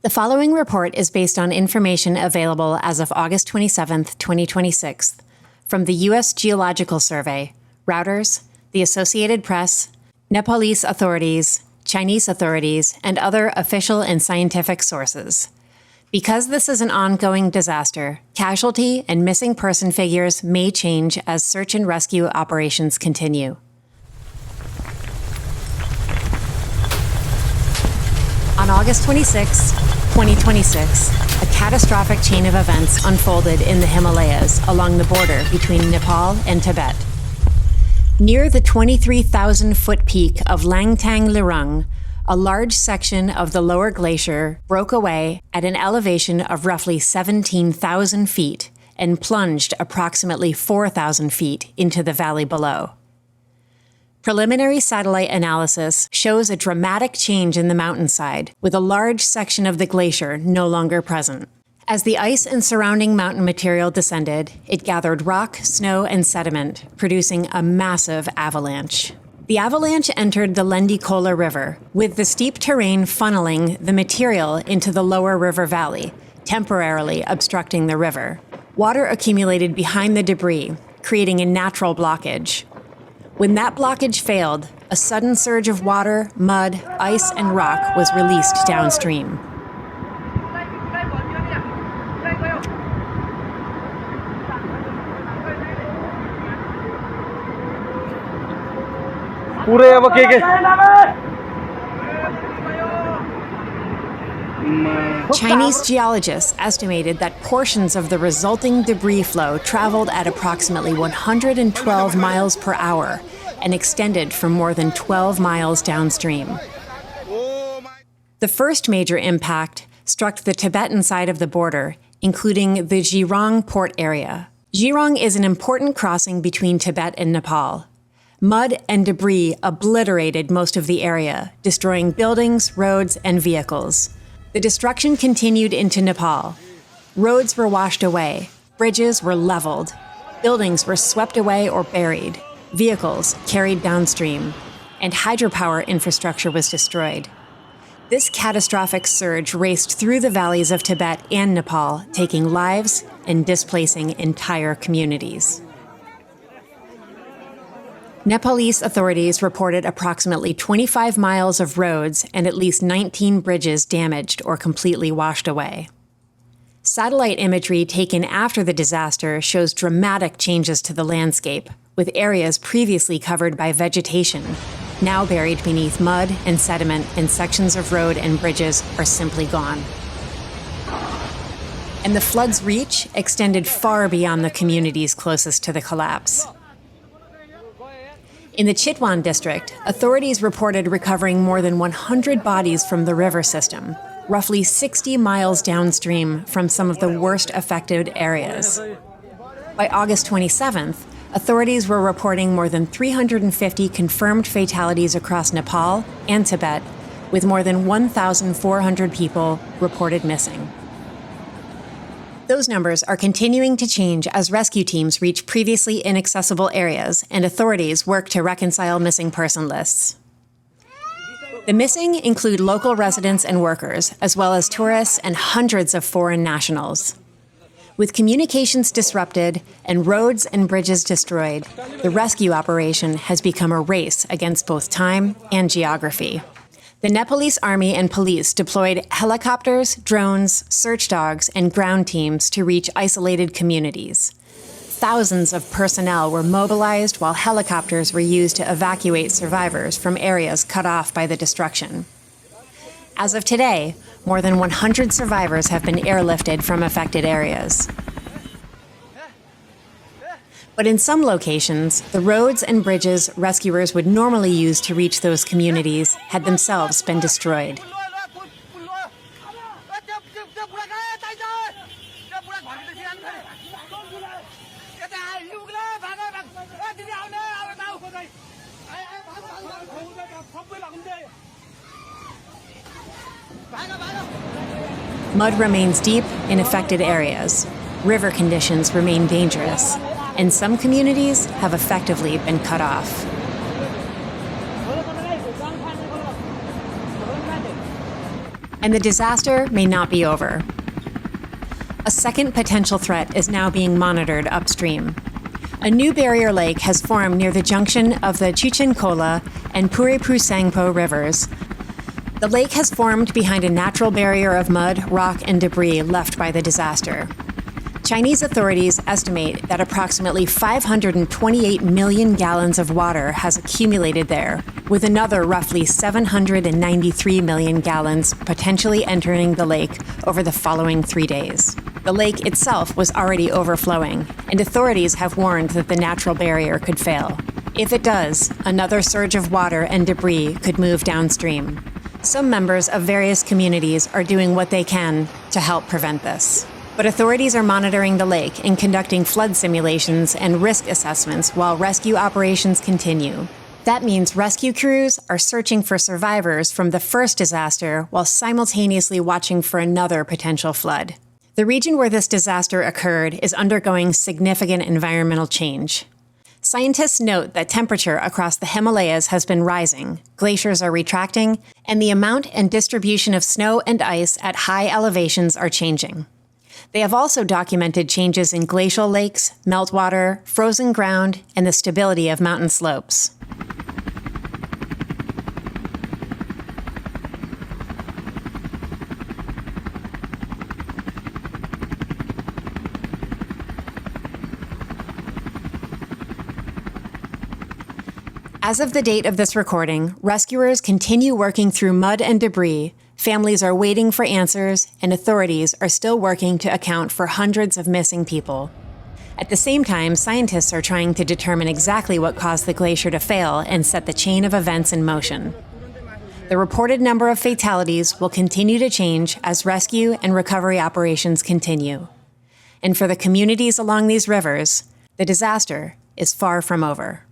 The following report is based on information available as of August 27, 2026, from the U.S. Geological Survey, Reuters, the Associated Press, Nepalese authorities, Chinese authorities, and other official and scientific sources. Because this is an ongoing disaster, casualty and missing person figures may change as search and rescue operations continue. On August 26, 2026, a catastrophic chain of events unfolded in the Himalayas along the border between Nepal and Tibet. Near the 23,000-foot peak of Langtang, Lirung, a large section of the lower glacier broke away at an elevation of roughly 17,000 feet and plunged approximately 4,000 feet into the valley below. Preliminary satellite analysis shows a dramatic change in the mountainside, with a large section of the glacier no longer present. As the ice and surrounding mountain material descended, it gathered rock, snow, and sediment, producing a massive avalanche. The avalanche entered the Lendikola River, with the steep terrain funneling the material into the lower river valley, temporarily obstructing the river. Water accumulated behind the debris, creating a natural blockage. When that blockage failed, a sudden surge of water, mud, ice, and rock was released downstream. Chinese geologists estimated that portions of the resulting debris flow traveled at approximately 112 miles per hour and extended for more than 12 miles downstream. The first major impact struck the Tibetan side of the border, including the Lirung port area. Lirung is an important crossing between Tibet and Nepal. Mud and debris obliterated most of the area, destroying buildings, roads, and vehicles. The destruction continued into Nepal. Roads were washed away, bridges were leveled, buildings were swept away or buried, vehicles carried downstream, and hydropower infrastructure was destroyed. This catastrophic surge raced through the valleys of Tibet and Nepal, taking lives and displacing entire communities. Nepalese authorities reported approximately 25 miles of roads and at least 19 bridges damaged or completely washed away. Satellite imagery taken after the disaster shows dramatic changes to the landscape, with areas previously covered by vegetation now buried beneath mud and sediment, and sections of road and bridges are simply gone. And the flood's reach extended far beyond the communities closest to the collapse. In the Chitwan district, authorities reported recovering more than 100 bodies from the river system, roughly 60 miles downstream from some of the worst affected areas. By August 27th, authorities were reporting more than 350 confirmed fatalities across Nepal and Tibet, with more than 1,400 people reported missing. Those numbers are continuing to change as rescue teams reach previously inaccessible areas and authorities work to reconcile missing person lists. The missing include local residents and workers, as well as tourists and hundreds of foreign nationals. With communications disrupted and roads and bridges destroyed, the rescue operation has become a race against both time and geography. The Nepalese army and police deployed helicopters, drones, search dogs, and ground teams to reach isolated communities. Thousands of personnel were mobilized while helicopters were used to evacuate survivors from areas cut off by the destruction. As of today, more than 100 survivors have been airlifted from affected areas. But in some locations, the roads and bridges rescuers would normally use to reach those communities had themselves been destroyed. Mud remains deep in affected areas. River conditions remain dangerous, and some communities have effectively been cut off. And the disaster may not be over. A second potential threat is now being monitored upstream. A new barrier lake has formed near the junction of the Chichinkola and Puripusangpo rivers. The lake has formed behind a natural barrier of mud, rock, and debris left by the disaster. Chinese authorities estimate that approximately 528 million gallons of water has accumulated there, with another roughly 793 million gallons potentially entering the lake over the following 3 days. The lake itself was already overflowing, and authorities have warned that the natural barrier could fail. If it does, another surge of water and debris could move downstream. Some members of various communities are doing what they can to help prevent this. But authorities are monitoring the lake and conducting flood simulations and risk assessments while rescue operations continue. That means rescue crews are searching for survivors from the first disaster while simultaneously watching for another potential flood. The region where this disaster occurred is undergoing significant environmental change. Scientists note that temperature across the Himalayas has been rising, glaciers are retracting, and the amount and distribution of snow and ice at high elevations are changing. They have also documented changes in glacial lakes, meltwater, frozen ground, and the stability of mountain slopes. As of the date of this recording, rescuers continue working through mud and debris, families are waiting for answers, and authorities are still working to account for hundreds of missing people. At the same time, scientists are trying to determine exactly what caused the glacier to fail and set the chain of events in motion. The reported number of fatalities will continue to change as rescue and recovery operations continue. And for the communities along these rivers, the disaster is far from over.